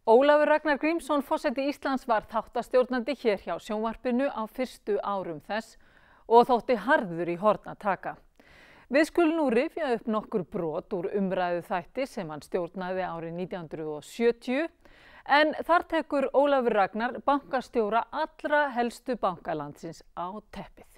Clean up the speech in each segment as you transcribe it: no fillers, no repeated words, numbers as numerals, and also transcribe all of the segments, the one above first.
Ólafur Ragnar Grímsson, forseti Íslands, var þáttastjórnandi hér hjá sjónvarpinu á fyrstu árum þess og þótti harður í horn að taka. Við skulum nú rifja upp nokkur brot úr umræðu þætti sem hann stjórnaði árið 1970, en þar tekur Ólafur Ragnar bankastjóra allra helstu bankalandsins á teppið.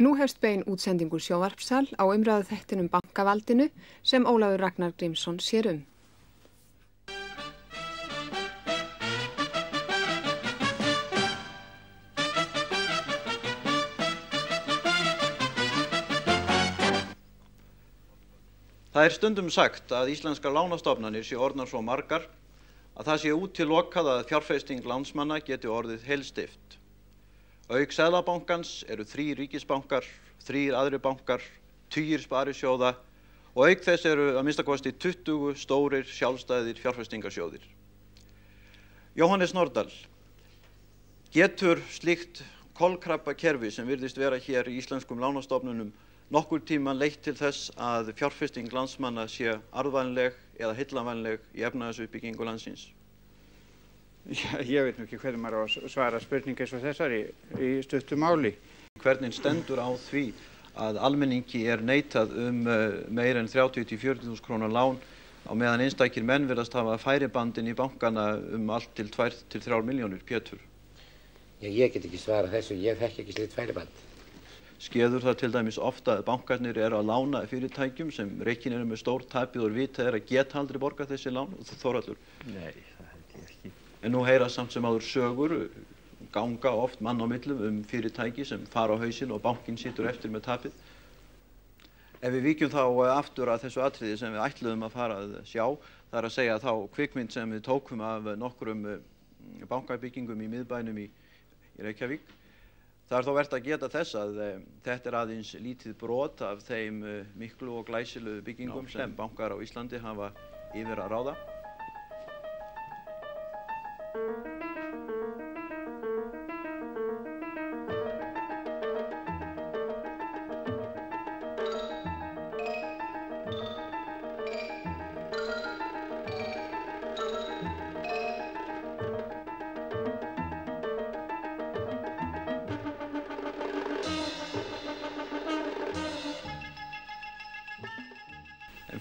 Nú hefst bein útsendingur sjónvarpssal á umræðu þættinum bankavaldinu sem Ólafur Ragnar Grímsson sér um. Það er stundum sagt að íslenskar lánastofnanir séu orðnar svo margar að það sé útilokað að fjárfesting landsmanna geti orðið heilstift. Auk Seðlabankans eru 3 ríkisbankar, 3 aðrir bankar, 10 sparisjóða og auk þess eru að minnsta kosti 20 stórir sjálfstæðir fjárfestingarsjóðir. Jóhannes Nordal, getur slíkt kolkrabbakerfi sem virðist vera hér í íslenskum lánastofnunum nokkur tíma leitt til þess að fjárfesting landsmanna sé arðvænleg eða heillavænleg í efnahagsuppbyggingu landsins? Ég veit nú ekki hvernig maður á að svara spurningu eins og þessari í stuttu máli. Hvernig stendur á því að almenningi er neitað meir en 30–40.000 króna lán á meðan einstakir menn virðast hafa færibandinn í bankana allt til 2–3 milljónir, Pétur? Ég get ekki svarað þessu, ég þekki ekki slíkt færiband. Skeður það til dæmis ofta að bankarnir eru að lána fyrirtækjum sem rekin eru með stór tapið og vita að geta aldrei borgað þessi lán? Þórhallur? Nei, það held ég ekki. En nú heyra samt sem áður sögur ganga oft mann á millum fyrirtæki sem fara á hausinn og bankinn situr eftir með tapið. Ef við víkjum þá aftur að þessu atriði sem við ætluðum að fara að sjá, það er að segja þá kvikmynd sem við tókum af nokkrum bankabyggingum í miðbænum í Reykjavík. Það er þó vert að geta þess að þetta er aðeins lítið brot af þeim miklu og glæsilegu byggingum sem bankar á Íslandi hafa yfir að ráða.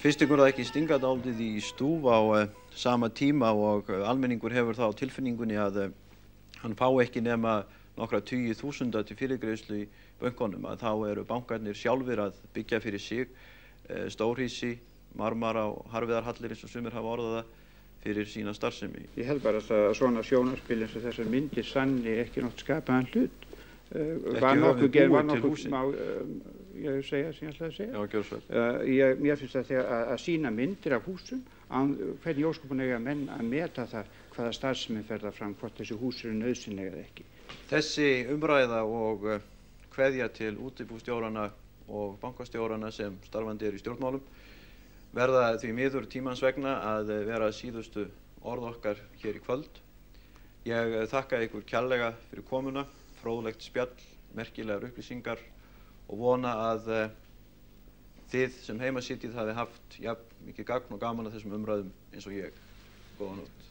Fyrst ykkur það ekki stinga dálítið í stúf á sama tíma og almenningur hefur þá tilfinningunni að hann fá ekki nema nokkra 10.000 til fyrirgreiðslu í bönkunum, að þá eru bankarnir sjálfir að byggja fyrir sig stórhýsi, marmara og harfiðarhallir eins og sumir hafa orðað það fyrir sína starfsemi. Ég held bara að svona sjónarspil eins og þessar myndir sanni ekki nátt skapaðan hlut. Var nokkuð ég segja sem ég ætlaði að segja. Já, gjörðu svo vel. Mér finnst að sýna myndir af húsum, hvernig ósköpun eiga menn að meta það hvaða starfsemi fer það fram, hvort þessi hús eru nauðsynleg eða ekki. Þessi umræða og kveðja til útibússtjórana og bankastjórana sem starfandi eru í stjórnmálum verða því miður tímans vegna að vera síðustu orð okkar hér í kvöld. Ég þakka ykkur kærlega fyrir komuna, fróðlegt spjall, merkilegar upplýsingar og vona að þið sem heima sitjið hafi haft jafn mikið gagn og gaman að þessum umræðum eins og ég. Góða nótt.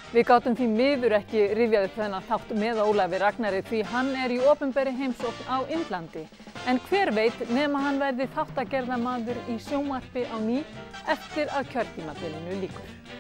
Við gátum því miður ekki rifjað upp þennan þátt með Ólafi Ragnari því hann er í opinberri heimsókn á Indlandi. En hver veit nema hann verði þáttagerðarmaður í sjónvarpi á ný eftir að kjörtímabilinu lýkur.